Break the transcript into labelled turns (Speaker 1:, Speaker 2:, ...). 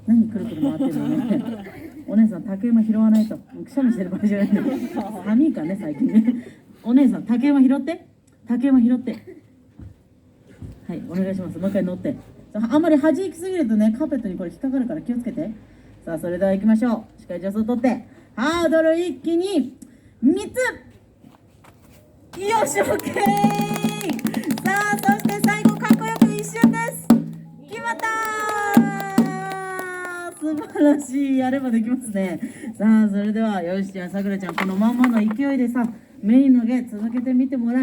Speaker 1: 何くるくる回ってるのね。お姉さん竹馬拾わないとくしゃみしてる場合じゃない。寒いからね最近ね。お姉さん竹馬拾って、竹馬拾って。はい、お願いします。もう一回乗って。あんまり弾きすぎるとね、カーペットにこれ引っかかるから気をつけて。さあ、それでは行きましょう。しっかり助走取って、ハードル一気に3つ。よし、オッケー。さあ、そして最後かっこよく一瞬です。決まったー。素晴らしい。やればできますね。さあ、それではよし、じゃあさくらちゃんこのまんまの勢いでさ、メインの芸続けてみてもらえますか。